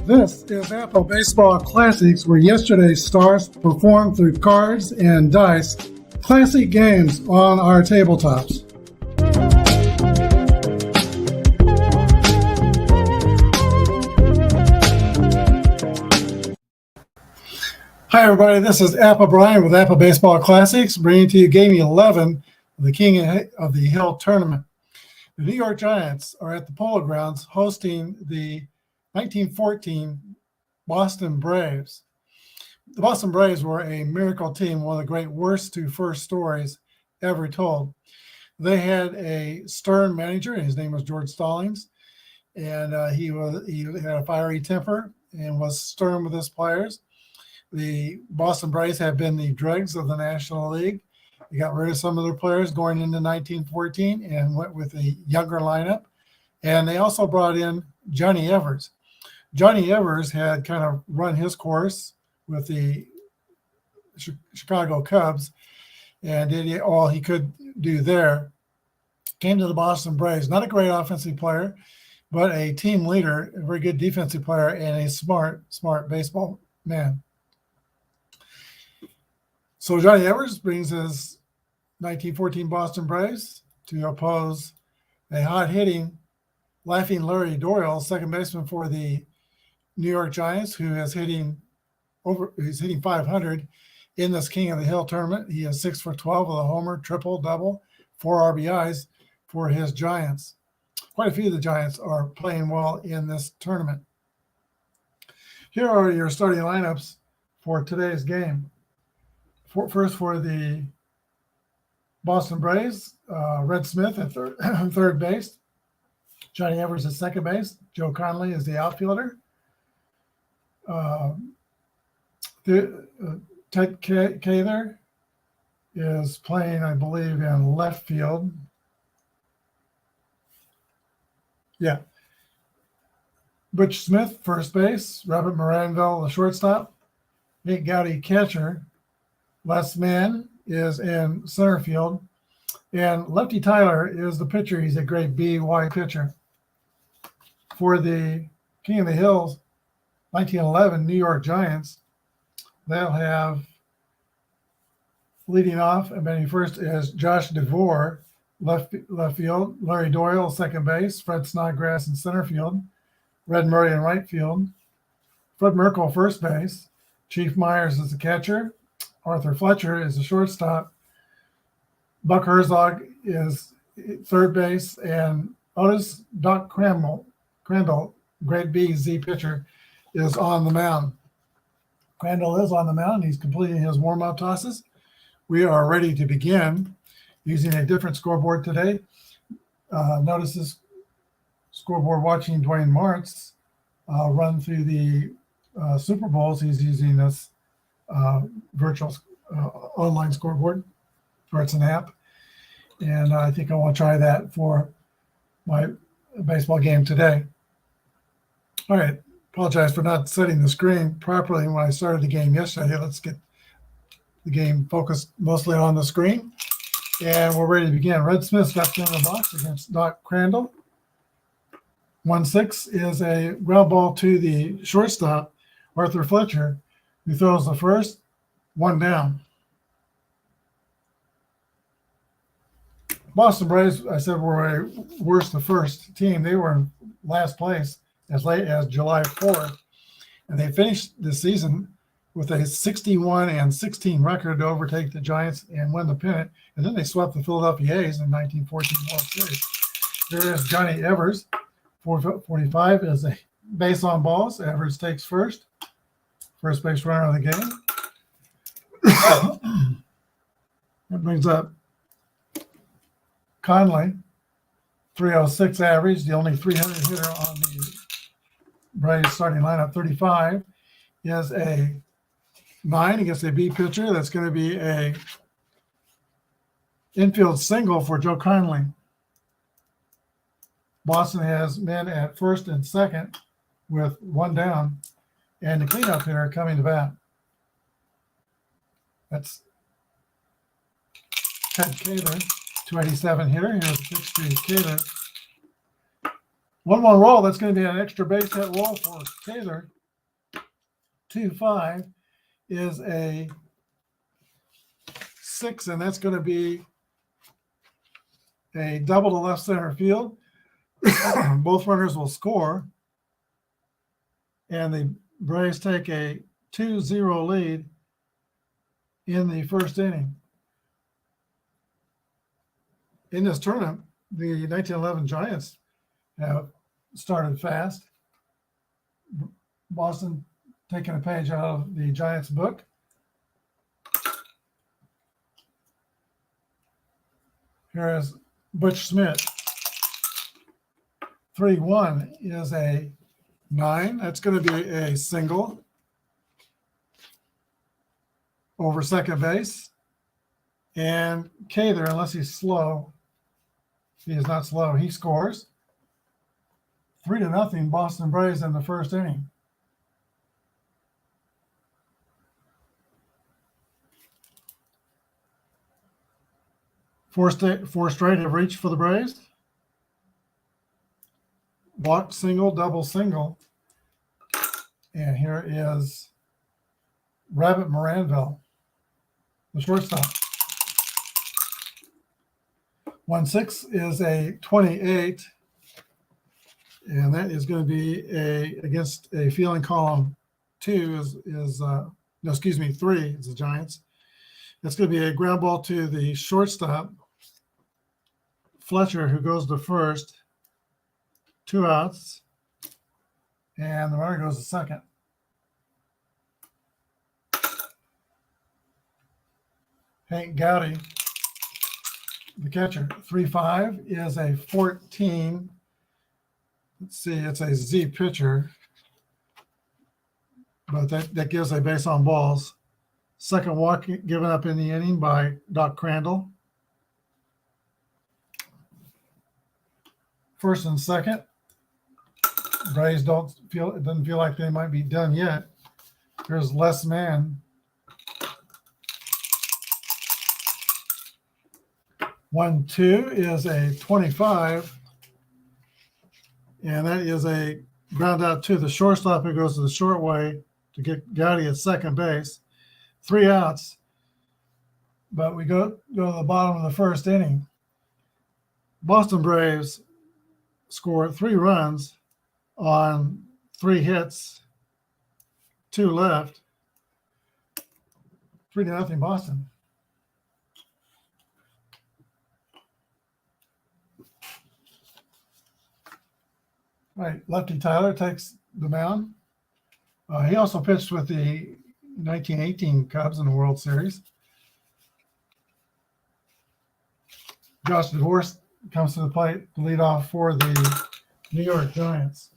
This is Apba Baseball Classics, where yesterday's stars performed through cards and dice. Classic games on our tabletops. Hi, everybody. This is Apba Brian with Apba Baseball Classics, bringing to you Game 11 of the King of the Hill tournament. The New York Giants are at the Polo Grounds hosting the 1914 Boston Braves. The Boston Braves were a miracle team, one of the great worst to first stories ever told. They had a stern manager, and his name was George Stallings, and he had a fiery temper and was stern with his players. The Boston Braves have been the dregs of the National League. They got rid of some of their players going into 1914 and went with a younger lineup. And they also brought in Johnny Evers. Johnny Evers had kind of run his course with the Chicago Cubs and did all he could do there. Came to the Boston Braves. Not a great offensive player, but a team leader, a very good defensive player, and a smart baseball man. So Johnny Evers brings his 1914 Boston Braves to oppose a hot-hitting, laughing Larry Doyle, second baseman for the New York Giants, who is hitting 500 in this King of the Hill tournament. He is 6 for 12 with a homer, triple, double, 4 RBIs for his Giants. Quite a few of the Giants are playing well in this tournament. Here are your starting lineups for today's game. First for the Boston Braves, Red Smith at third base. Johnny Evers at second base. Joe Conley is the outfielder. Ted Cather is playing, I believe, in left field. Yeah. Butch Smith, first base. Robert Moranville, the shortstop. Nate Gowdy, catcher. Les Mann is in center field. And Lefty Tyler is the pitcher. He's a grade B-Y pitcher. For the King of the Hills 1911 New York Giants, they'll have leading off and batting first is Josh DeVore, left field. Larry Doyle, second base. Fred Snodgrass in center field. Red Murray in right field. Fred Merkle, first base. Chief Myers is the catcher. Arthur Fletcher is the shortstop. Buck Herzog is third base, and Otis Doc Crandall, grade B Z pitcher, is on the mound. Crandall is on the mound. He's completing his warm-up tosses. We are ready to begin using a different scoreboard today. Notice this scoreboard watching Dwayne Martz run through the Super Bowls. He's using this virtual online scoreboard, or it's an app. And I think I want to try that for my baseball game today. All right. Apologize for not setting the screen properly when I started the game yesterday. Let's get the game focused mostly on the screen. And we're ready to begin. Red Smith steps in the box against Doc Crandall. 1-6 is a ground ball to the shortstop, Arthur Fletcher, who throws the first, one down. Boston Braves, I said, were a worst to first team. They were in last place as late as July 4th, and they finished the season with a 61-16 record to overtake the Giants and win the pennant, and then they swept the Philadelphia A's in 1914 World Series. There is Johnny Evers, 445 is a base on balls. Evers takes first base runner of the game. That brings up Conley, 306 average, the only 300 hitter on the Braves starting lineup. 35 is a 9 against a B pitcher. That's going to be a infield single for Joe Conley. Boston has men at first and second with one down, and the cleanup hitter coming to bat. That's Ted Cather, 287 hitter. Here's the pitch to Cather. 1-1 roll. That's going to be an extra base hit roll for Taylor. 2-5 is a 6, and that's going to be a double to left center field. Both runners will score, and the Braves take a 2-0 lead in the first inning. In this tournament, the 1911 Giants have started fast. Boston taking a page out of the Giants book. Here is Butch Smith. 3-1 is a 9. That's going to be a single over second base. And Cather, unless he's slow, he is not slow, he scores. 3-0 Boston Braves in the first inning. Four straight have reached for the Braves. Walk, single, double, single. And here is Rabbit Moranville, the shortstop. 1-6 is a 28, and that is going to be against a fielding column 2 3 is the Giants. That's going to be a ground ball to the shortstop, Fletcher, who goes to first. 2 outs, and the runner goes to second. Hank Gowdy, the catcher. 3-5 is a 14. Let's see, it's a Z pitcher, but that gives a base on balls. Second walk given up in the inning by Doc Crandall. First and second. Braves doesn't feel like they might be done yet. Here's Les Mann. 1-2 is a 25, and that is a ground out to the shortstop who goes to the short way to get Gowdy at second base. 3 outs, but we go to the bottom of the first inning. Boston Braves score 3 runs on 3 hits, 2 left. 3-0 Boston. All right, Lefty Tyler takes the mound. He also pitched with the 1918 Cubs in the World Series. Josh DeVore comes to the plate to lead off for the New York Giants.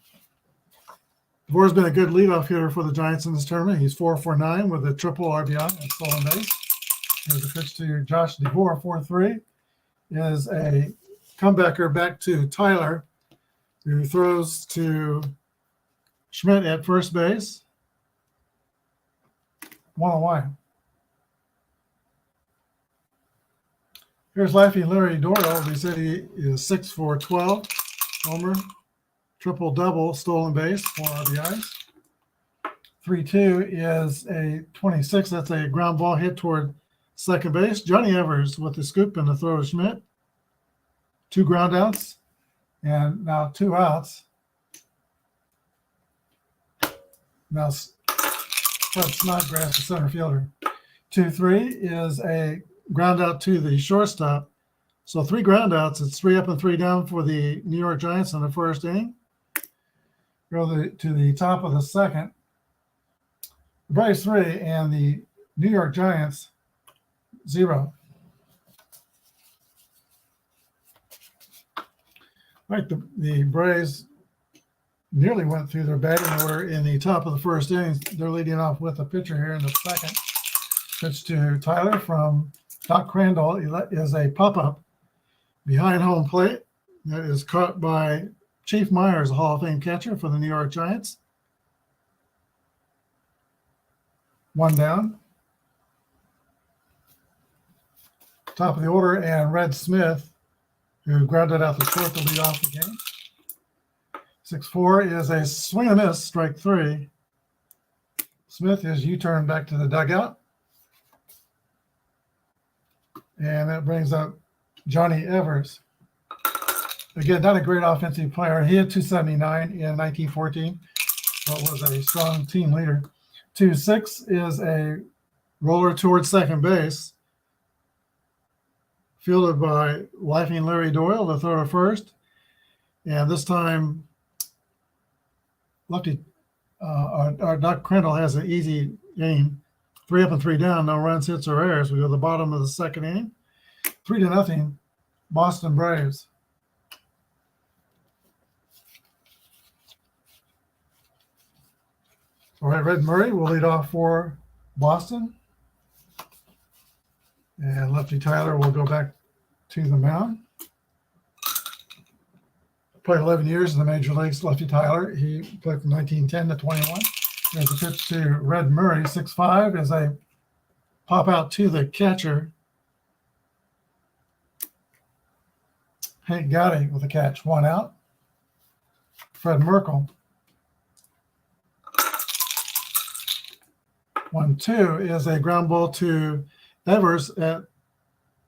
DeVore's been a good leadoff hitter for the Giants in this tournament. He's 4 for 9 with a triple RBI and stolen base. Here's a pitch to Josh DeVore. 4-3 is a comebacker back to Tyler, who throws to Schmidt at first base. 1 away. Here's Laffy Larry Doyle. We said he is 6 for 12. Homer, triple double, stolen base, 4 RBIs. 3-2 is a 26. That's a ground ball hit toward second base. Johnny Evers with the scoop and the throw to Schmidt. 2 ground outs, and now 2 outs. Now Fred Snodgrass, the center fielder. 2-3 is a ground out to the shortstop. So 3 ground outs. It's 3 up and 3 down for the New York Giants in the first inning. Go to the top of the second. The Braves 3 and the New York Giants 0. Right, the Braves nearly went through their batting order in the top of the first inning. They're leading off with a pitcher here in the second. Pitch to Tyler from Doc Crandall is a pop-up behind home plate. That is caught by Chief Myers, a Hall of Fame catcher for the New York Giants. 1 down. Top of the order, and Red Smith, who grounded out the short to lead off the game. 6-4 is a swing and miss, strike 3. Smith is U-turn back to the dugout. And that brings up Johnny Evers. Again, not a great offensive player. He had 279 in 1914, but was a strong team leader. 2-6 is a roller towards second base, fielded by Laughing Larry Doyle, the throw to first. And this time, lefty, our Doc Crandall has an easy inning. 3 up and 3 down, no runs, hits, or errors. We go to the bottom of the second inning. 3-0, Boston Braves. All right, Red Murray will lead off for Boston. And Lefty Tyler will go back to the mound. Played 11 years in the major leagues, Lefty Tyler. He played from 1910 to 21. There's a pitch to Red Murray, 6'5", as they pop out to the catcher. Hank Gowdy with a catch, 1 out. Fred Merkel. 1-2 is a ground ball to Evers at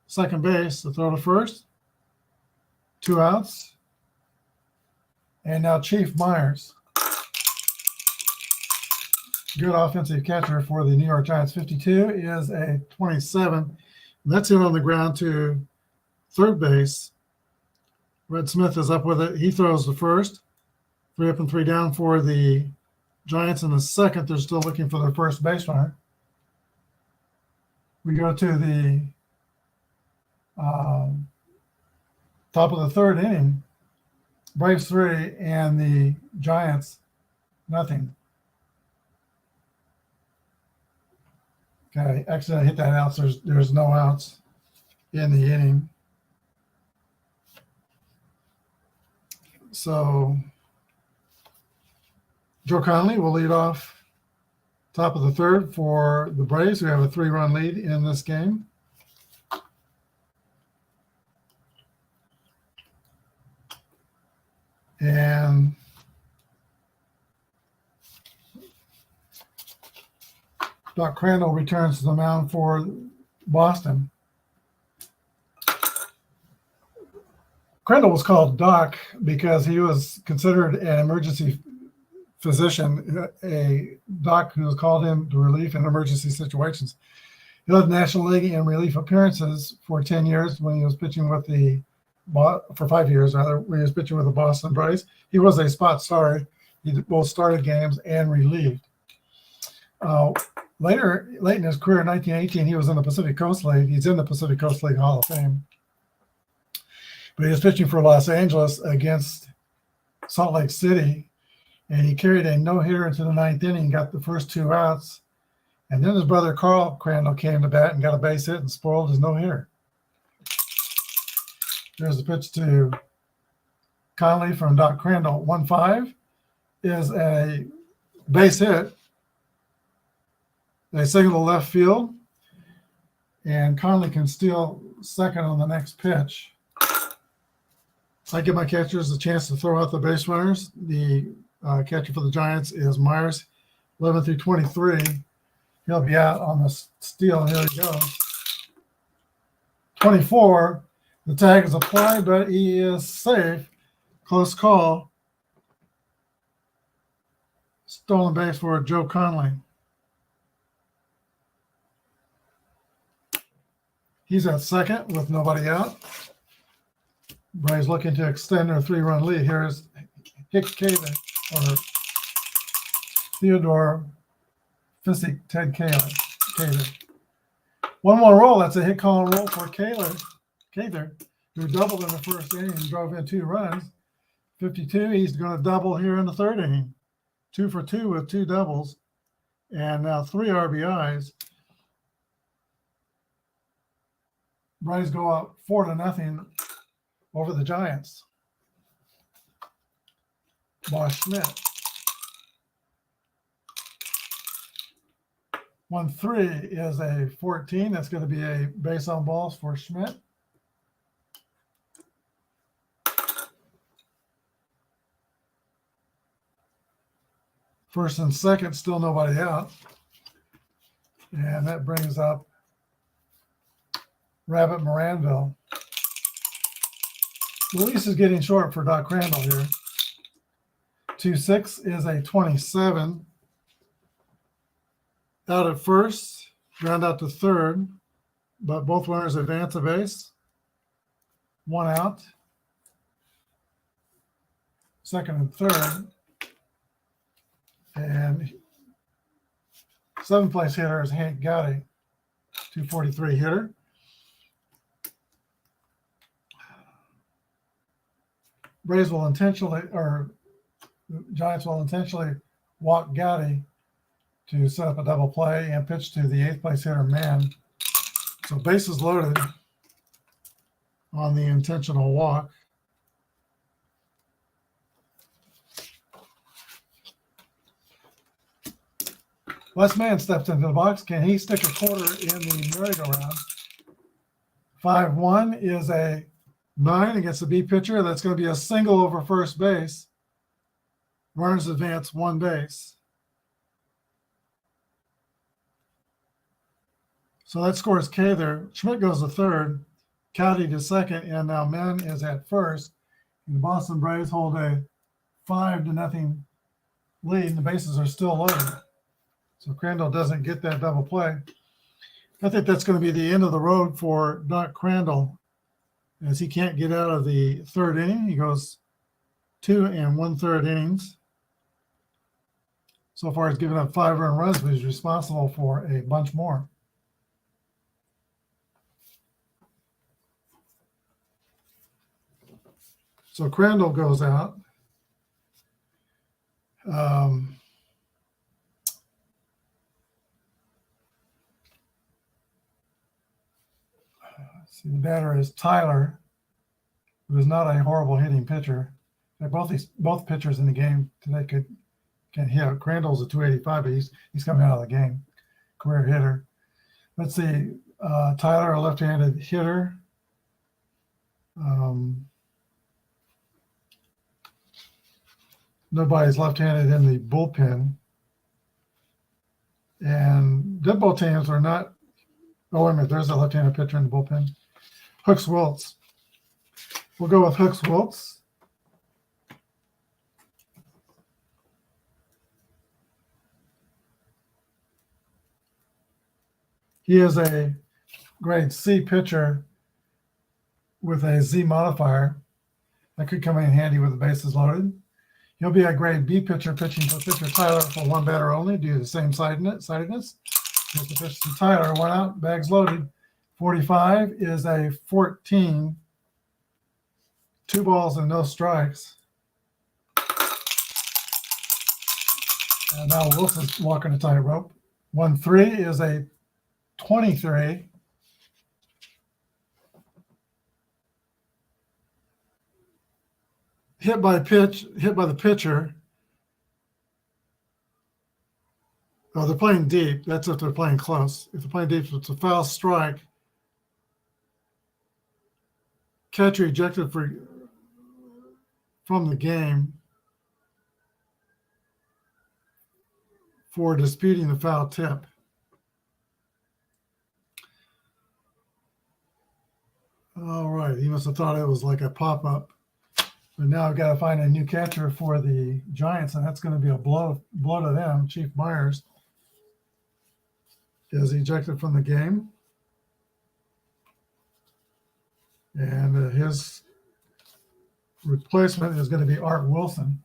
second base. The throw to first. 2 outs. And now Chief Myers. Good offensive catcher for the New York Giants. 52 is a 27. That's in on the ground to third base. Red Smith is up with it. He throws the first. 3 up and 3 down for the Giants in the second. They're still looking for their first base runner. We go to the top of the third inning. Braves 3 and the Giants nothing. Okay, accidentally hit that out. So there's no outs in the inning. So Joe Conley will lead off top of the third for the Braves, who have a 3-run lead in this game. And Doc Crandall returns to the mound for Boston. Crandall was called Doc because he was considered an emergency physician, a doc who was called in to relief in emergency situations. He led the National League in relief appearances for 10 years when he was pitching with for 5 years rather, when he was pitching with the Boston Braves. He was a spot starter. He both started games and relieved. Late in his career in 1918, he was in the Pacific Coast League. He's in the Pacific Coast League Hall of Fame. But he was pitching for Los Angeles against Salt Lake City, and he carried a no-hitter into the 9th inning, got the first 2 outs, and then his brother Carl Crandall came to bat and got a base hit and spoiled his no-hitter. There's a pitch to Conley from Doc Crandall. 1-5 is a base hit. They signal to left field, and Conley can steal second on the next pitch. I give my catchers a chance to throw out the base runners. The catcher for the Giants is Myers, 11 through 23. He'll be out on the steal. Here he goes. 24. The tag is applied, but he is safe. Close call. Stolen base for Joe Conley. He's at second with nobody out. Braves looking to extend their 3-run lead. Here's Hick Kaler, or Theodore Fisick, Ted Kaler. 1 more roll. That's a hit, call, and roll for Kaler, who doubled in the first inning and drove in 2 runs. 52. He's going to double here in the third inning. 2 for 2 with 2 doubles, and now 3 RBIs. Braves go up 4-0 over the Giants. Bosch Schmidt. 1-3 is a 14. That's going to be a base on balls for Schmidt. First and second, still nobody out. And that brings up Rabbit Moranville. The lease is getting short for Doc Crandall here. 2-6 is a 27. Out at first, ground out to third, but both runners advance a base. One out. Second and third. And seventh place hitter is Hank Gowdy, 243 hitter. Braves will intentionally, or Giants will intentionally walk Gowdy to set up a double play and pitch to the eighth place hitter, Mann. So bases loaded on the intentional walk. Les Mann steps into the box. Can he stick a quarter in the merry-go-round? 5-1 is a 9 against the B pitcher. That's going to be a single over first base. Runners advance one base. So that scores K there. Schmidt goes to third, Cowdy to second, and now Mann is at first. And the Boston Braves hold a 5-0 lead, and the bases are still loaded. So Crandall doesn't get that double play. I think that's going to be the end of the road for Doc Crandall, as he can't get out of the third inning. He goes 2 1/3 innings. So far, he's given up 5 earned runs, but he's responsible for a bunch more. So Crandall goes out. The batter is Tyler, who is not a horrible hitting pitcher. Both pitchers in the game today can hit. Crandall's a 285, but he's coming out of the game. Career hitter. Let's see. Tyler, a left-handed hitter. Nobody's left-handed in the bullpen. And dead ball teams are not. Oh, wait a minute. There's a left-handed pitcher in the bullpen. Hooks Wiltz. We'll go with Hooks Wiltz. He is a grade C pitcher with a Z modifier. That could come in handy with the bases loaded. He'll be a grade B pitcher pitching for pitcher Tyler for one batter only due to the same sidedness. Here's the pitch to Tyler. One out, bags loaded. 45 is a 14. 2 balls and no strikes. And now Wilson's walking a tightrope. 1-3 is a 23. Hit by the pitcher. Oh, they're playing deep. That's if they're playing close. If they're playing deep, it's a foul strike. Catcher ejected from the game for disputing the foul tip. All right, he must have thought it was like a pop-up. But now I've got to find a new catcher for the Giants, and that's going to be a blow to them. Chief Myers is ejected from the game. And his replacement is going to be Art Wilson.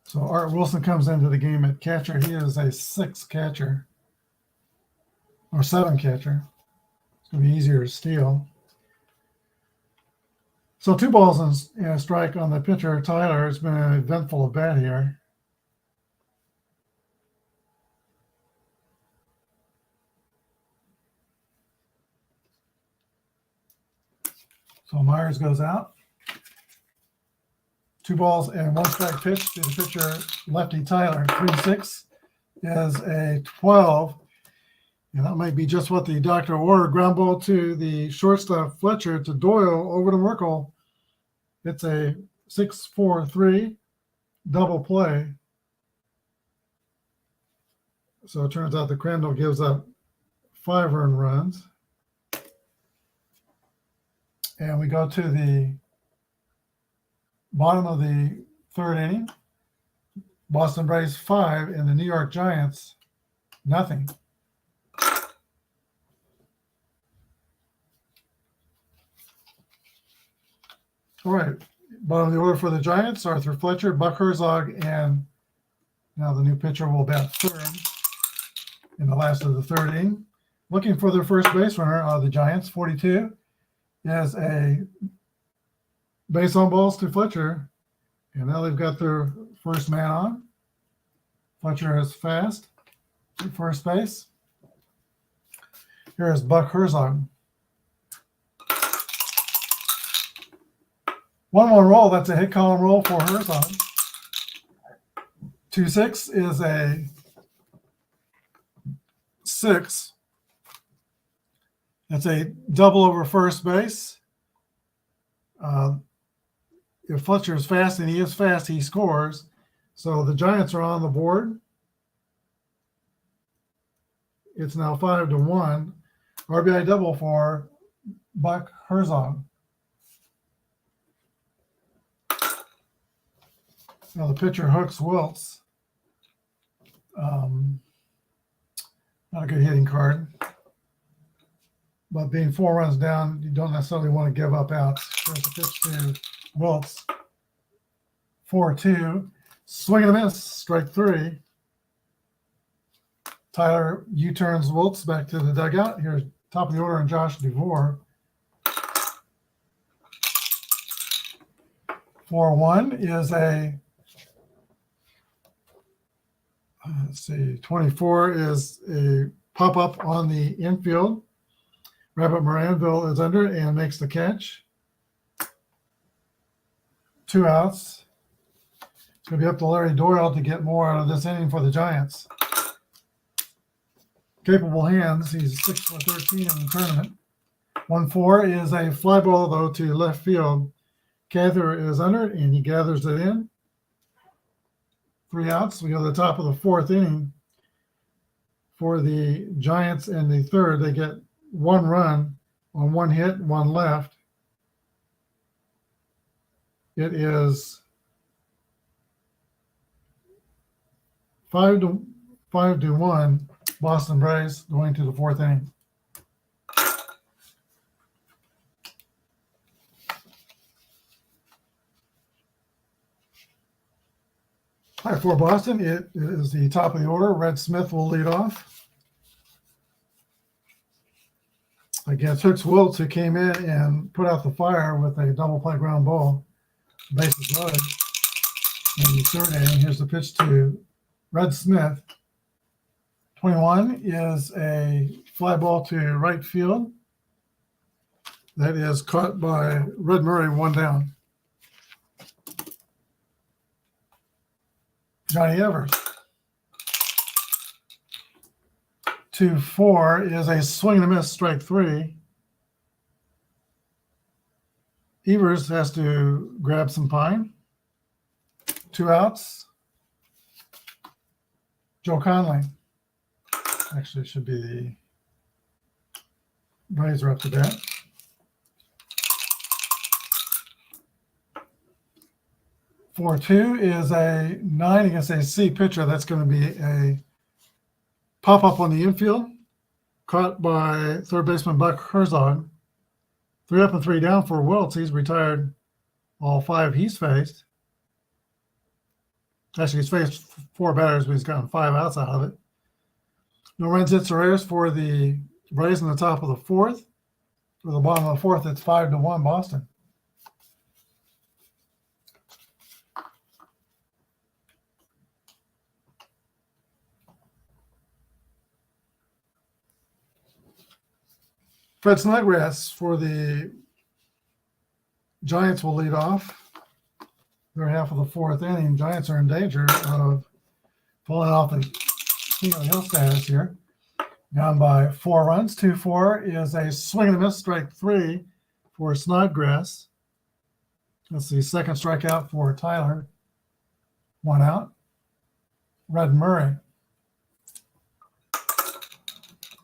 So Art Wilson comes into the game at catcher. He is a 6 catcher or 7 catcher. It's going to be easier to steal. So 2 balls and a strike on the pitcher, Tyler. It's been an eventful at bat here. So Myers goes out. 2 balls and 1 strike pitch to the pitcher, lefty Tyler. 3-6 is a 12. And that might be just what the doctor ordered. Ground ball to the shortstop Fletcher to Doyle over to Merkel. It's a 6-4-3 double play. So it turns out that Crandall gives up 5 earned runs. And we go to the bottom of the third inning. Boston Braves 5 and the New York Giants nothing. All right, bottom of the order for the Giants, Arthur Fletcher, Buck Herzog, and now the new pitcher will bat third in the last of the third inning. Looking for their first base runner, the Giants, 42, is a base on balls to Fletcher, and now they've got their first man on. Fletcher is fast at first base. Here is Buck Herzog. 1-1 roll, that's a hit column roll for Herzog. 2-6 is a 6. That's a double over first base. If Fletcher is fast, and he is fast, he scores. So the Giants are on the board. It's now 5-1. RBI double for Buck Herzog. Now the pitcher hooks Wiltz. Not a good hitting card. But being 4 runs down, you don't necessarily want to give up outs. There's a pitch to Wiltz. 4-2. Swing and a miss. Strike 3. Tyler U-turns Wiltz back to the dugout. Here's top of the order and Josh DeVore. 4-1 is a 24 is a pop-up on the infield. Rabbit Moranville is under and makes the catch. 2 outs. It's going to be up to Larry Doyle to get more out of this inning for the Giants. Capable hands. He's 6-13 in the tournament. 1-4 is a fly ball, though, to left field. Cather is under it, and he gathers it in. 3 outs. We go to the top of the 4th inning. For the Giants in the third, they get 1 run on 1 hit, 1 left. It is 5-1 Boston Braves going to the 4th inning. All right, for Boston, it is the top of the order. Red Smith will lead off against Hooks Wiltz, who came in and put out the fire with a double play ground ball. Bases loaded. In the third inning, here's the pitch to Red Smith. 21 is a fly ball to right field. That is caught by Red Murray, 1 down. Johnny Evers. 2-4 is a swing and a miss, strike 3. Evers has to grab some pine. 2 outs. Joe Conley. Actually, it should be the Braves are up to bat. 4-2 is a 9 against a C pitcher. That's going to be a pop-up on the infield, caught by third baseman Buck Herzog. 3 up and 3 down for Wiltz. He's retired all 5 he's faced. Actually, he's faced 4 batters, but he's gotten 5 outs out of it. No runs, hits, or errors for the Braves in the top of the 4th. For the bottom of the 4th, it's 5-1 Boston. Fred Snodgrass for the Giants will lead off. They're half of the 4th inning. Giants are in danger of falling off the King of the Hill status here. down by 4 runs. 2-4 is a swing and a miss, strike 3 for Snodgrass. That's the second strikeout for Tyler. 1 out. Red Murray.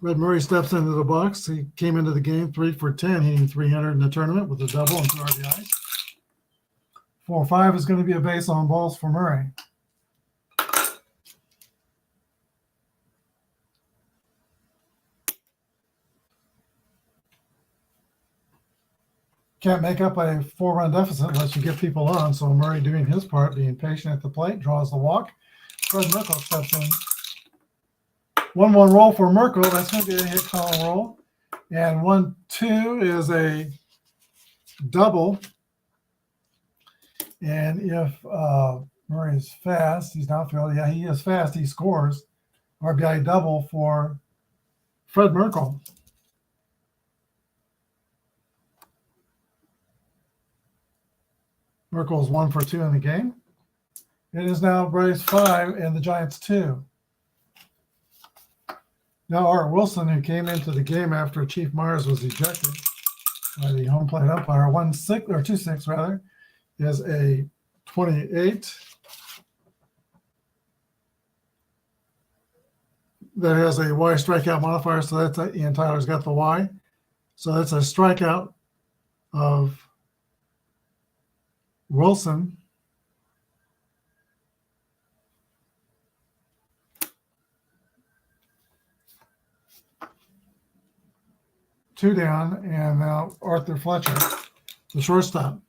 Red Murray steps into the box. He came into the game 3 for 10, hitting 300 in the tournament with a double and 2 RBIs. 4-5 is going to be a base on balls for Murray. Can't make up a 4-run deficit unless you get people on. So Murray doing his part, being patient at the plate, draws the walk. Fred Merkle steps in. 1-1 roll for Merkle. That's going to be a hit column roll. And 1-2 is a double. And if Murray is fast, he's not field. Yeah, he is fast. He scores. RBI double for Fred Merkle. Merkle's 1 for 2 in the game. It is now Braves 5 and the Giants 2. Now Art Wilson, who came into the game after Chief Myers was ejected by the home plate umpire, 2-6 rather, is a 28 that has a Y strikeout modifier, so that's Ian Tyler's got the Y. So that's a strikeout of Wilson. Two down, and now Arthur Fletcher, the shortstop.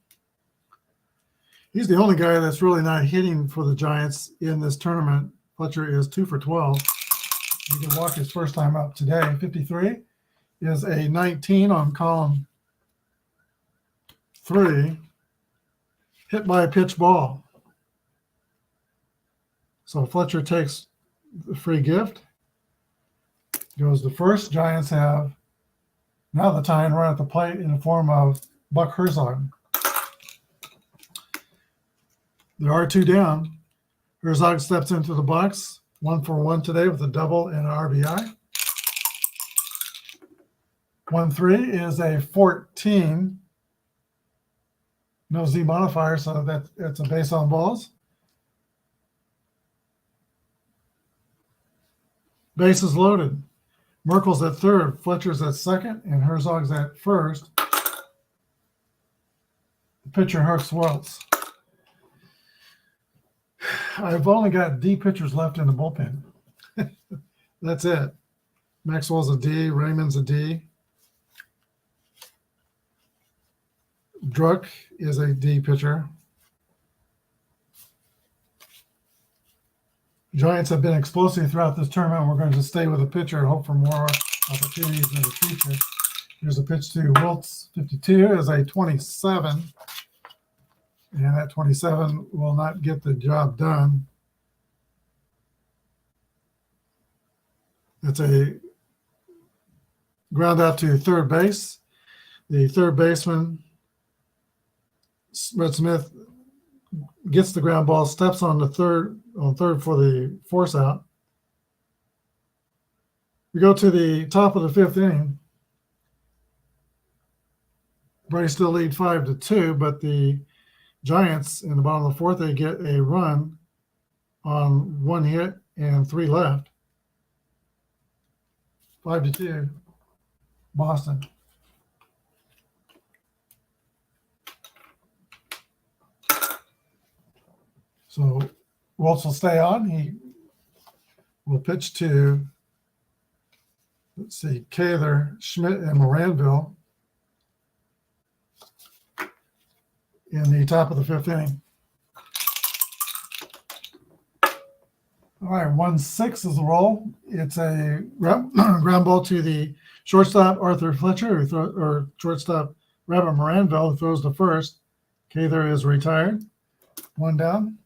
He's the only guy that's really not hitting for the Giants in this tournament. Fletcher is 2 for 12. He can walk his first time up today. 53 is a 19 on column 3. Hit by a pitch ball. So Fletcher takes the free gift. Goes to first. Giants have now the tying run at the plate in the form of Buck Herzog. There are 2 down. Herzog steps into the box. 1 for 1 today with a double and an RBI. 1-3 is a 14. No Z modifier, so that's a base on balls. Bases loaded. Merkel's at third, Fletcher's at second, and Herzog's at first. The pitcher hooks Welts. I've only got D pitchers left in the bullpen. That's it. Maxwell's a D, Raymond's a D. Druck is a D pitcher. Giants have been explosive throughout this tournament. We're going to stay with a pitcher and hope for more opportunities in the future. Here's a pitch to Wiltz. 52 is a 27. And that 27 will not get the job done. It's a ground out to third base. The third baseman, Red Smith, gets the ground ball, steps on third for the force out. We go to the top of the 5th inning. Braves still lead 5-2, but the Giants in the bottom of the 4th, they get a run on 1 hit and 3 left. 5-2, Boston. So Waltz will stay on. He will pitch to, let's see, Cather, Schmidt, and Moranville in the top of the 5th inning. All right, 1-6 is the roll. It's a ground ball to the shortstop, Arthur Fletcher, or shortstop, Rabbit Moranville, who throws to first. Cather is retired. 1 down.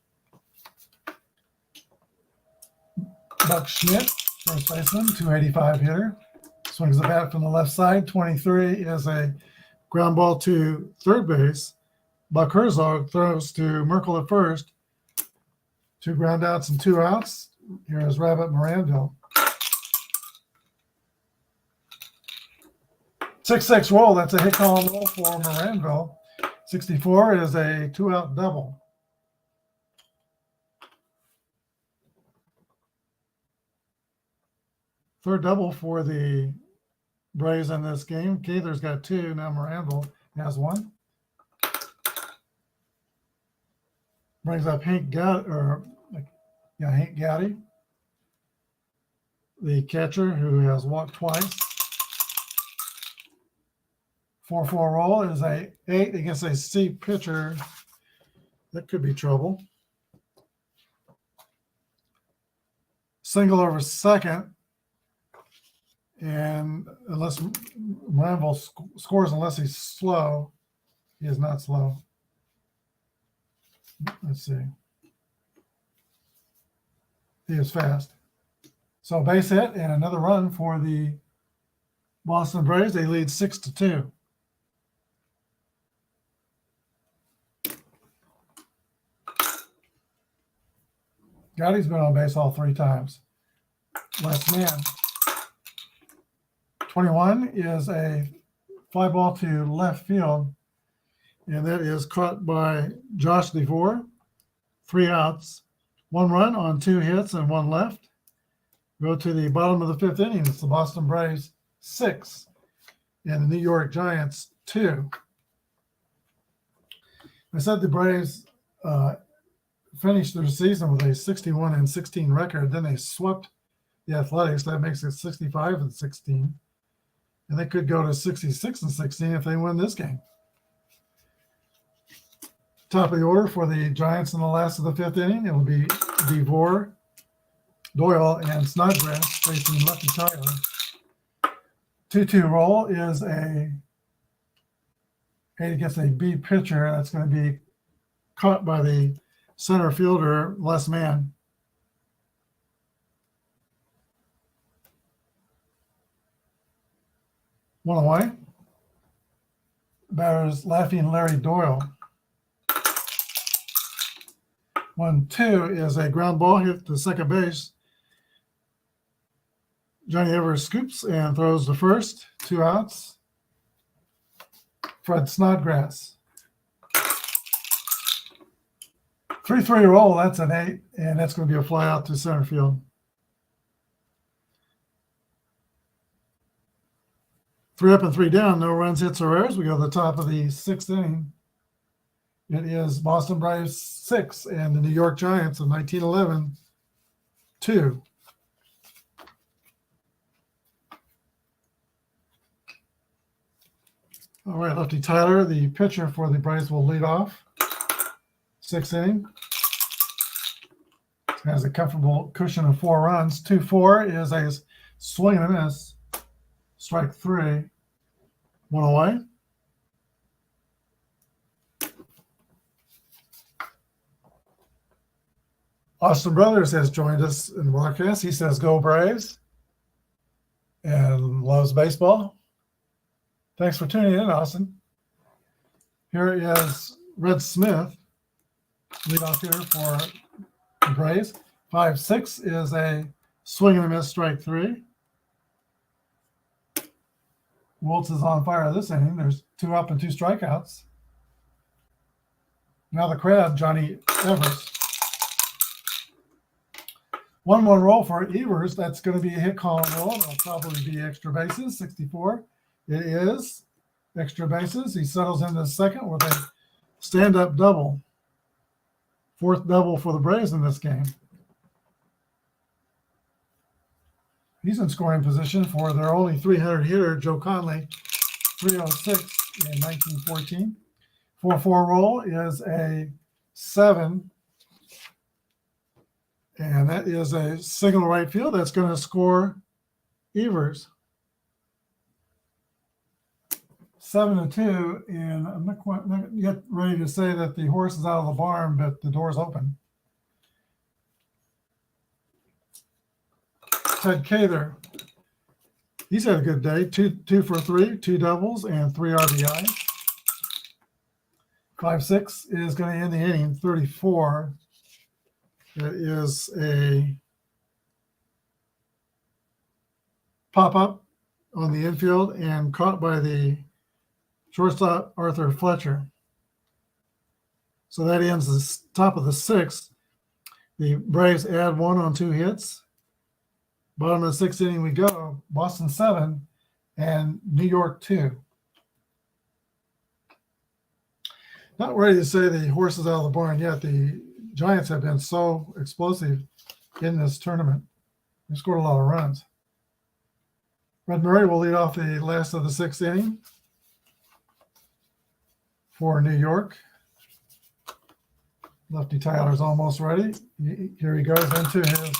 Buck Schmidt, first baseman, 285 hitter. Swings the bat from the left side. 23 is a ground ball to third base. Buck Herzog throws to Merkel at first. 2 ground outs and 2 outs. Here is Rabbit Moranville. 6-6 roll. That's a hit column roll for Moranville. 64 is a 2-out double. Third double for the Braves in this game. Cather's got 2. Now Moranville has 1. Brings up Hank Gowdy, the catcher who has walked twice. 4-4 roll is a 8 against a C pitcher. That could be trouble. Single over second. And unless Moranville scores, unless he's slow, he is not slow. Let's see. He is fast. So base hit and another run for the Boston Braves. They lead 6-2. Gowdy's been on base all 3 times. Last man. 21 is a fly ball to left field, and that is caught by Josh DeVore. 3 outs, 1 run on 2 hits and 1 left. Go to the bottom of the 5th inning. It's the Boston Braves 6 and the New York Giants 2. I said the Braves finished their season with a 61-16 record. Then they swept the Athletics. That makes it 65-16. And they could go to 66-16 if they win this game. Top of the order for the Giants in the last of the 5th inning. It will be DeVore, Doyle, and Snodgrass facing Lucky Tyler. 2-2 roll is a 8 against a B pitcher. That's going to be caught by the center fielder, Les Mann. One away. Batter's laughing Larry Doyle. 1-2 is a ground ball hit to second base. Johnny Evers scoops and throws to first. 2 outs. Fred Snodgrass. 3-3 roll. That's an 8, and that's going to be a fly out to center field. 3 up and 3 down, no runs, hits, or errors. We go to the top of the 6th inning. It is Boston Braves 6 and the New York Giants of 1911 2. All right, Lefty Tyler, the pitcher for the Braves, will lead off. 6th inning. Has a comfortable cushion of 4 runs. 2-4 is a swing and a miss. Strike 3. 1 away. Austin Brothers has joined us in the broadcast. He says, "Go Braves," and loves baseball. Thanks for tuning in, Austin. Here is Red Smith, leadoff hitter for the Braves. 5-6 is a swing and a miss, strike 3. Woltz is on fire this inning. There's 2 up and 2 strikeouts. Now the crab, Johnny Evers. 1-1 roll for Evers. That's going to be a hit column roll. It'll probably be extra bases. 64. It is extra bases. He settles into second with a stand-up double. 4th double for the Braves in this game. He's in scoring position for their only 300 hitter, Joe Conley, 306 in 1914. 4-4 roll is a 7. And that is a single right field. That's going to score Evers. 7-2, and I'm not yet ready to say that the horse is out of the barn, but the door's open. Ted Cather, he's had a good day. 2 for 3, 2 doubles, and 3 RBI. 5-6 is going to end the inning. 34. That is a pop-up on the infield and caught by the shortstop Arthur Fletcher. So that ends the top of the sixth. The Braves add 1 on 2 hits. Bottom of the sixth inning we go. Boston 7 and New York 2. Not ready to say the horse is out of the barn yet. The Giants have been so explosive in this tournament. They scored a lot of runs. Red Murray will lead off the last of the sixth inning for New York. Lefty Tyler's almost ready. Here he goes into his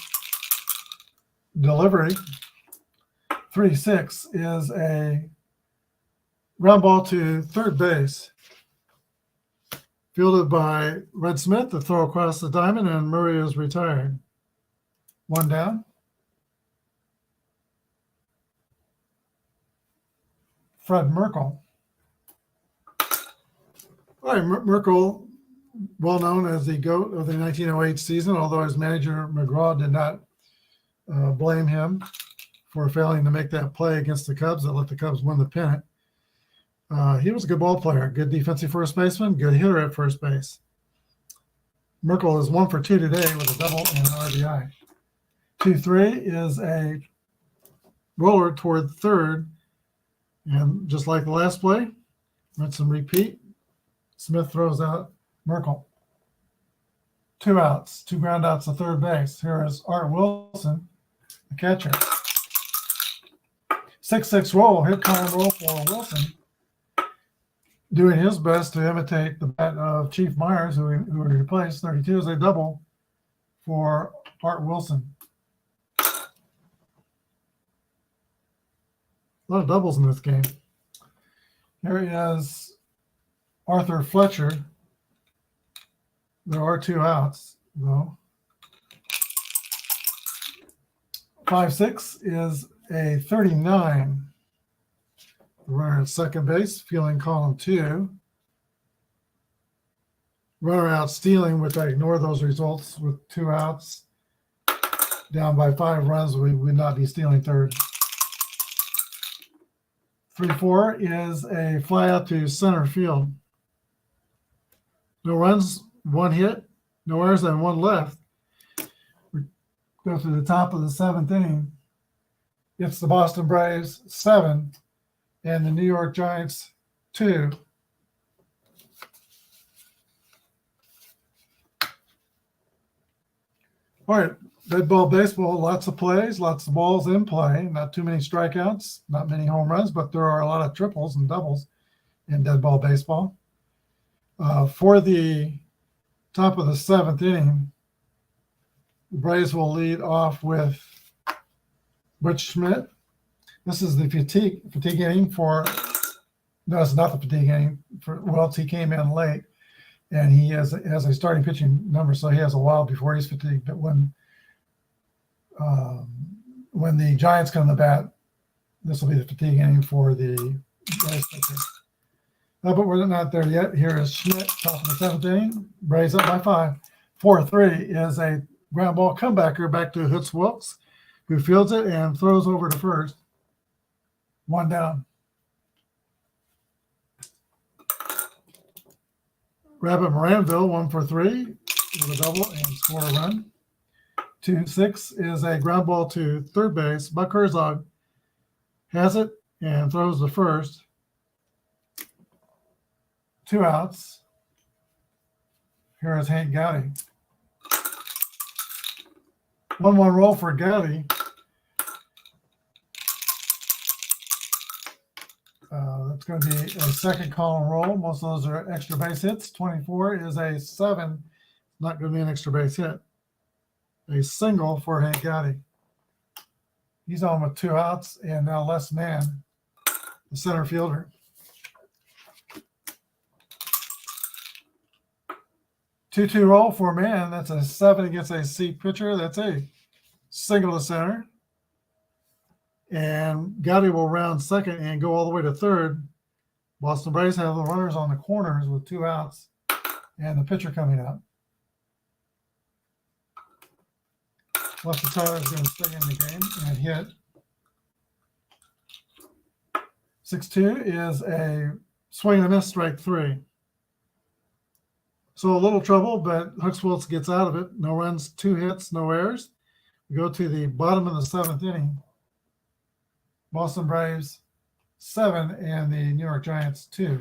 delivery. 3-6 is a ground ball to third base. Fielded by Red Smith, the throw across the diamond, and Murray is retired. 1 down. Fred Merkle. All right, Merkle, well known as the GOAT of the 1908 season, although his manager McGraw did not blame him for failing to make that play against the Cubs that let the Cubs win the pennant. He was a good ball player, good defensive first baseman, good hitter at first base. Merkle is 1 for 2 today with a double and an RBI. 2-3 is a roller toward third. And just like the last play, rinse and repeat. Smith throws out Merkle. 2 outs, 2 ground outs to third base. Here is Art Wilson, the catcher. 6-6 roll, hit column roll for Wilson, doing his best to imitate the bat of Chief Myers, who he replaced. 32 is a double for Art Wilson. A lot of doubles in this game. Here is Arthur Fletcher. There are 2 outs, though. 5-6 is a 39. The runner at second base, fielding column 2. Runner out stealing, which I ignore those results with 2 outs. Down by 5 runs, we would not be stealing third. 3-4 is a fly out to center field. No runs, 1 hit, no errors, and 1 left. We go to the top of the 7th inning. It's the Boston Braves 7 and the New York Giants 2. All right, dead ball baseball, lots of plays, lots of balls in play, not too many strikeouts, not many home runs, but there are a lot of triples and doubles in dead ball baseball. For the top of the 7th inning, the Braves will lead off with Butch Schmidt. This is the fatigue inning for, no, it's not the fatigue inning. For Welts, he came in late, and he has a starting pitching number, so he has a while before he's fatigued. But when the Giants come to bat, this will be the fatigue inning for the Braves pitcher. But we're not there yet. Here is Schmidt, top of the 7th inning. Braves up by 5. 4-3 is a ground ball comebacker back to Hoots Wilkes, who fields it and throws over to first. 1 down. Rabbit Moranville, 1 for 3 with a double and score a run. 2-6 is a ground ball to third base. Buck Herzog has it and throws to first. 2 outs. Here is Hank Gowdy. 1-1 roll for Gowdy. That's going to be a second column roll. Most of those are extra base hits. 24 is a 7. Not going to be an extra base hit. A single for Hank Gowdy. He's on with 2 outs, and now Les Mann, the center fielder. 2-2 roll for Mann. That's a 7 against a C pitcher. That's a single to center. And Gowdy will round second and go all the way to third. Boston Braves have the runners on the corners with 2 outs and the pitcher coming up. Lefty Tyler is going to stay in the game and hit. 6-2 is a swing and a miss, strike 3. So a little trouble, but Hooks Wiltz gets out of it. No runs, 2 hits, no errors. We go to the bottom of the 7th inning. Boston Braves 7 and the New York Giants 2.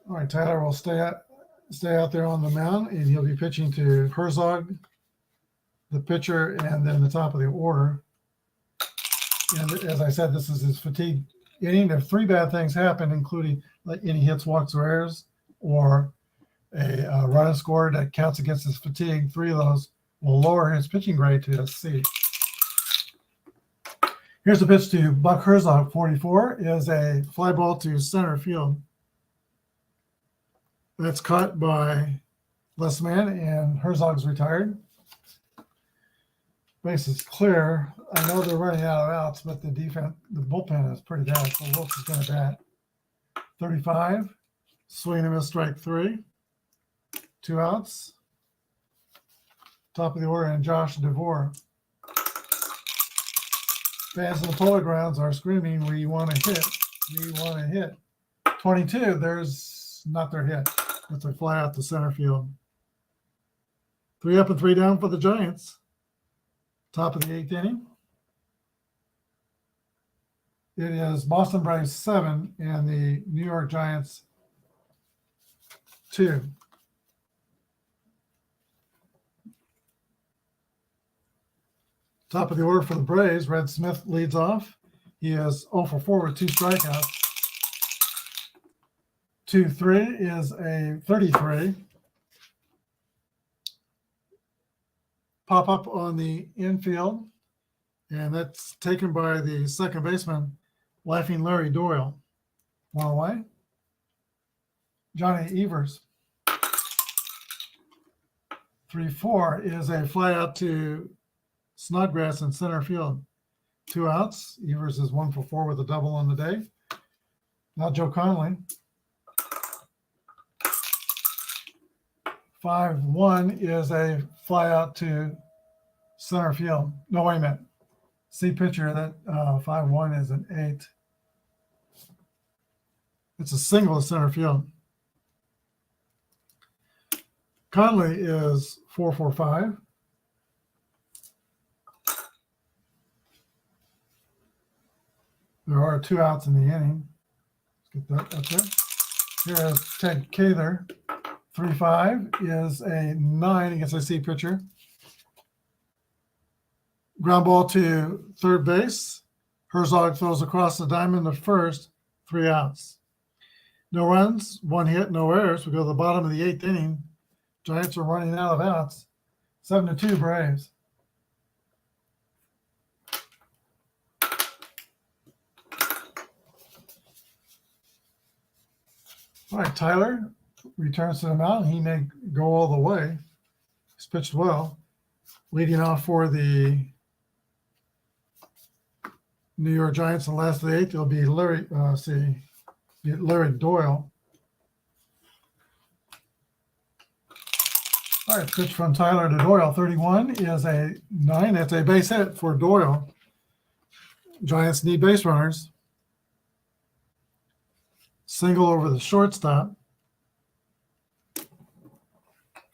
All right, Tyler will stay out there on the mound, and he'll be pitching to Herzog, the pitcher, and then the top of the order. And as I said, this is his fatigue inning. If 3 bad things happen, including like any hits, walks, or errors, or a run scored that counts against his fatigue, 3 of those will lower his pitching grade to a C. Here's the pitch to Buck Herzog, 44, is a fly ball to center field. That's caught by Les Man, and Herzog's retired. Base is clear. I know they're running out of outs, but the bullpen is pretty bad, so Wiltz is going to bat. 35, swing and a miss, strike 3. 2 outs. Top of the order, and Josh DeVore. Fans in the Polo Grounds are screaming, "We want to hit. We want to hit." 22, there's not their hit. It's a fly out to center field. 3 up and 3 down for the Giants. Top of the 8th inning. It is Boston Braves 7 and the New York Giants 2. Top of the order for the Braves, Red Smith leads off. He is 0 for 4 with 2 strikeouts. 2-3 is a 33. Pop up on the infield, and that's taken by the second baseman, Laughing Larry Doyle. 1 away. Johnny Evers. 3-4 is a fly out to Snodgrass in center field. 2 outs. Evers is 1 for 4 with a double on the day. Now Joe Conley. 5-1 is a fly out to center field. No, wait a minute. See pitcher, that 5-1 is an 8. It's a single to center field. Conley is 4 for 5. There are 2 outs in the inning. Let's get that up there. Here is Ted Cather. 3-5 is a 9 against a C pitcher. Ground ball to third base. Herzog throws across the diamond to first. 3 outs. No runs, 1 hit, no errors. We go to the bottom of the 8th inning. Giants are running out of outs. 7-2 Braves. All right, Tyler returns to the mound. He may go all the way. He's pitched well. Leading off for the New York Giants in the last of the 8th, it'll be Larry Doyle. All right, pitch from Tyler to Doyle. 31 is a 9. That's a base hit for Doyle. Giants need base runners. Single over the shortstop.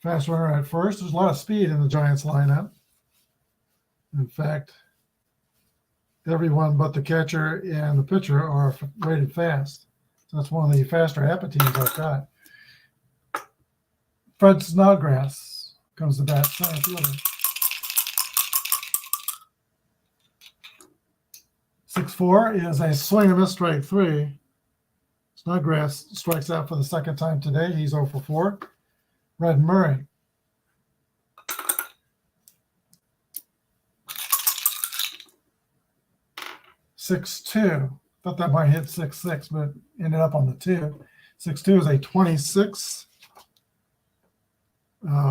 Fast runner at first. There's a lot of speed in the Giants lineup. In fact, everyone but the catcher and the pitcher are rated fast. So that's one of the faster Apba teams I've got. Fred Snodgrass comes to bat, center fielder. 6-4 is a swing and miss, strike 3. Snodgrass strikes out for the second time today. He's 0 for 4. Red Murray. 6-2. Thought that might hit 6-6, but ended up on the 2. 6-2 is a 26.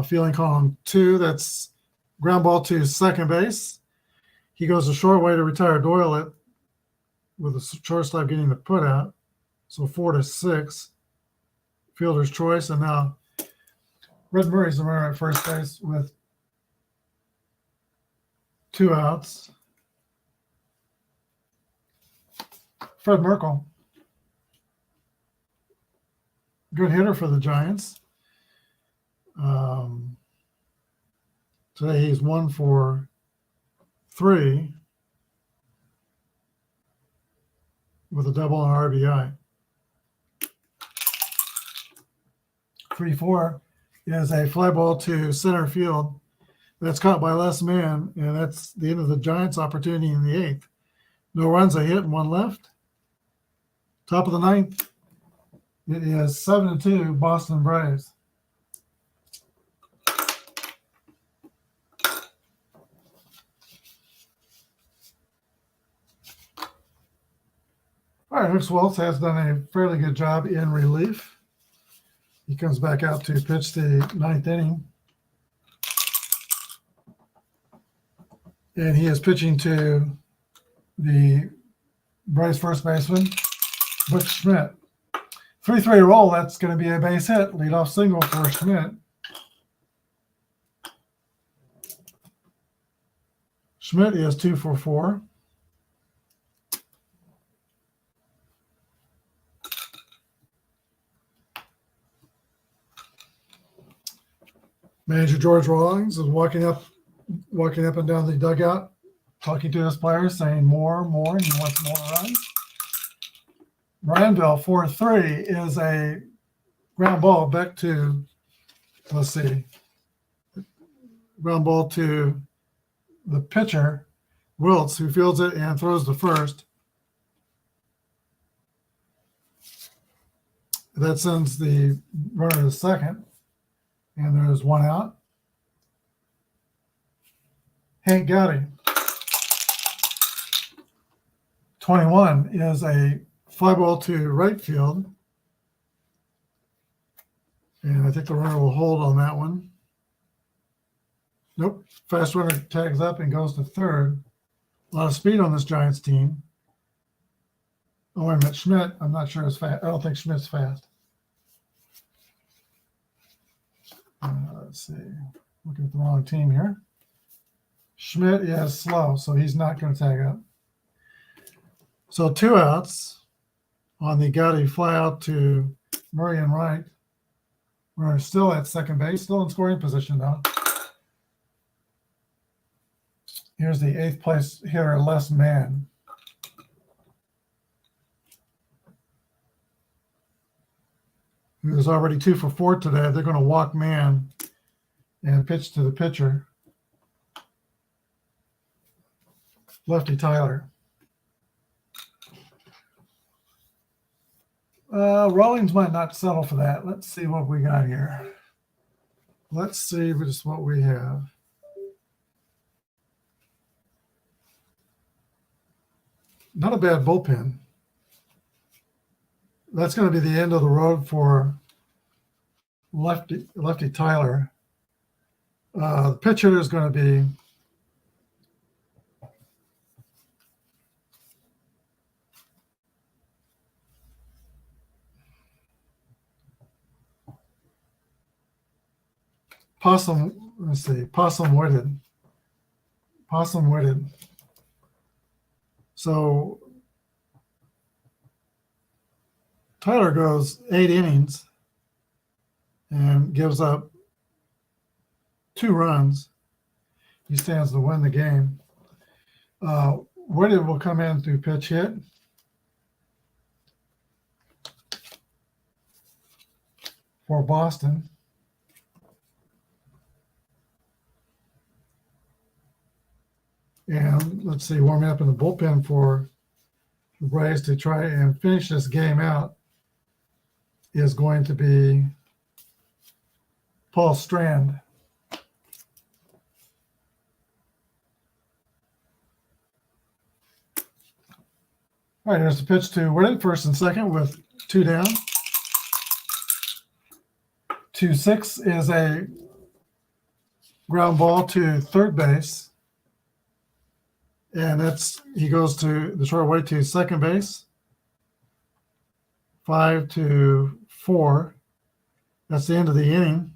Feeling column 2. That's ground ball to second base. He goes a short way to retire Doyle with the shortstop getting the put out. So 4-6. Fielder's choice. And now Red Murray's the runner at first base with 2 outs. Fred Merkle, good hitter for the Giants. Today he's 1 for 3 with a double and RBI. 3-4 is a fly ball to center field. That's caught by Les Mann, and that's the end of the Giants' opportunity in the 8th. No runs, a hit, and 1 left. Top of the 9th, it is 7-2 Boston Braves. All right, Hicks Wiltz has done a fairly good job in relief. He comes back out to pitch the 9th inning. And he is pitching to the Braves first baseman, Butch Schmidt. 3-3 roll, that's going to be a base hit. Leadoff single for Schmidt. Schmidt is 2 for 4. Manager George Rawlings is walking up and down the dugout, talking to his players, saying more, and he wants more runs. Brandville 4-3 is a ground ball back to, let's see, ground ball to the pitcher, Wiltz, who fields it and throws to first. That sends the runner to second. And there's 1 out. Hank Gowdy, 21, is a fly ball to right field. And I think the runner will hold on that one. Nope. Fast runner tags up and goes to third. A lot of speed on this Giants team. Oh, wait a minute. Schmidt, I'm not sure is fast. I don't think Schmidt's fast. Let's see. Looking at the wrong team here. Schmidt is slow, so he's not going to tag up. So 2 outs on the Gowdy fly out to Murray and Wright. We're still at second base, still in scoring position now. Here's the 8th place hitter, Les Mann. He was already 2 for 4 today. They're going to walk Mann and pitch to the pitcher, Lefty Tyler. Rawlings might not settle for that. Let's see what we got here. Let's see just what we have. Not a bad bullpen. That's going to be the end of the road for Lefty Tyler. The pitch hitter is going to be Possum. Let's see, Possum Witted. So Tyler goes 8 innings and gives up 2 runs. He stands to win the game. Witted will come in to pitch hit. For Boston. And let's see, warming up in the bullpen for the Braves to try and finish this game out is going to be Paul Strand. All right, there's the pitch to Witted, first and second with 2 down. 2-6 is a ground ball to third base. And he goes to the short way to second base. 5-4. That's the end of the inning.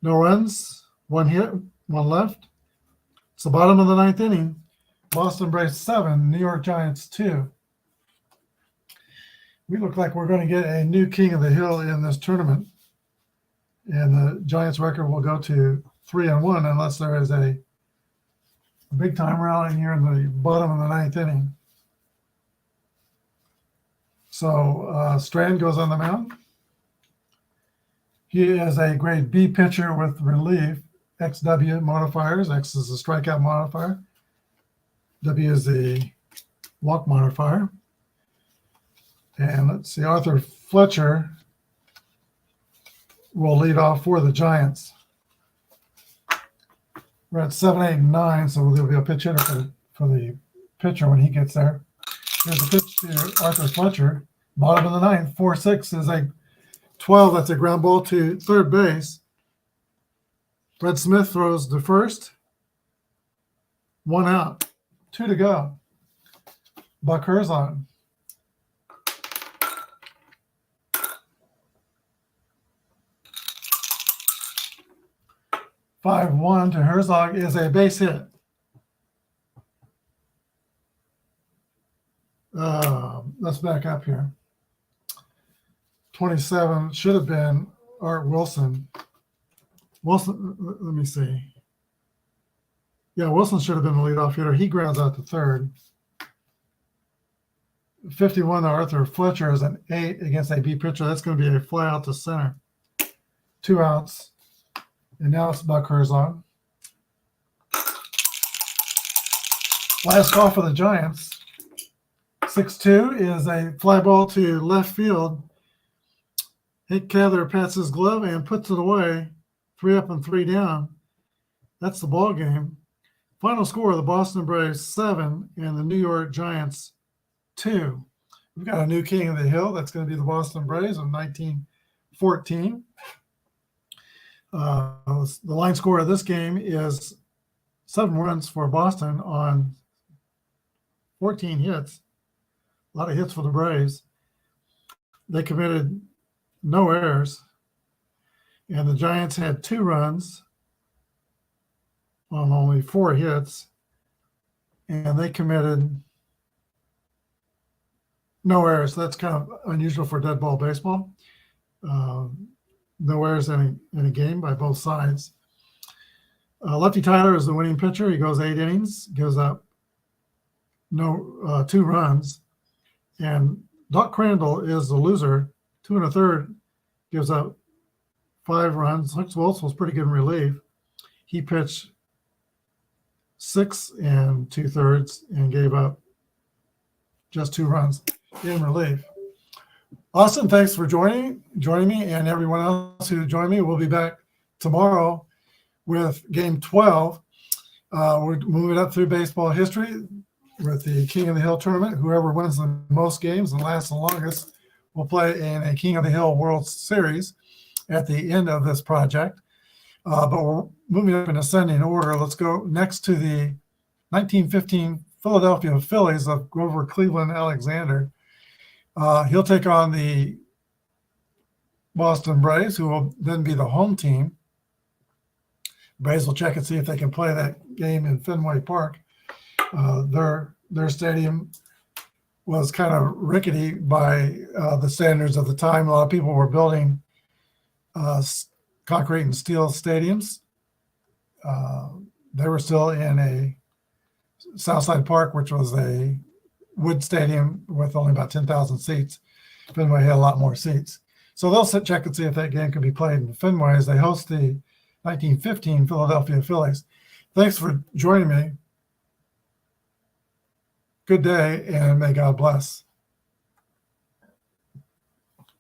No runs, 1 hit, 1 left. So bottom of the ninth inning, Boston Braves 7, New York Giants 2. We look like we're going to get a new king of the hill in this tournament. And the Giants record will go to 3-1 unless there is a big time rally here in the bottom of the ninth inning. So Strand goes on the mound. He is a grade B pitcher with relief, XW modifiers. X is the strikeout modifier. W is the walk modifier. And let's see, Arthur Fletcher will lead off for the Giants. We're at 7, 8, and 9, so there'll be a pitch hitter for the pitcher when he gets there. Here's a pitch to Arthur Fletcher. Bottom of the ninth, 4-6 is a 12. That's a ground ball to third base. Fred Smith throws to first. 1 out. 2 to go. Buck Herzog. "5-1 to Herzog is a base hit. Let's back up here. 27 should have been Art Wilson. Wilson, let me see. Yeah, Wilson should have been the leadoff hitter. He grounds out to third. 51 to Arthur Fletcher is an 8 against a B pitcher. That's going to be a fly out to center. 2 outs. And now it's Buck Herzog. Last call for the Giants. 6-2 is a fly ball to left field. Hank Cather pats his glove and puts it away. 3 up and 3 down. That's the ball game. Final score: the Boston Braves 7 and the New York Giants 2. We've got a new king of the hill. That's going to be the Boston Braves of 1914. The line score of this game is 7 runs for Boston on 14 hits. A lot of hits for the Braves. They committed no errors. And the Giants had 2 runs on only 4 hits. And they committed no errors. That's kind of unusual for dead ball baseball. No errors in a game by both sides. Lefty Tyler is the winning pitcher. He goes 8 innings, gives up 2 runs. And Doc Crandall is the loser, 2 1/3, gives up 5 runs. Hux Wiltz was pretty good in relief. He pitched 6 2/3 and gave up just 2 runs in relief. Austin, thanks for joining me, and everyone else who joined me. We'll be back tomorrow with Game 12. We're moving up through baseball history with the King of the Hill tournament. Whoever wins the most games and lasts the longest will play in a King of the Hill World Series at the end of this project. But we're moving up in ascending order. Let's go next to the 1915 Philadelphia Phillies of Grover Cleveland Alexander. He'll take on the Boston Braves, who will then be the home team. Braves will check and see if they can play that game in Fenway Park. Their stadium was kind of rickety by the standards of the time. A lot of people were building concrete and steel stadiums. They were still in a Southside Park, which was a wood stadium with only about 10,000 seats. Fenway had a lot more seats. So they'll check and see if that game can be played in Fenway as they host the 1915 Philadelphia Phillies. Thanks for joining me. Good day, and may God bless.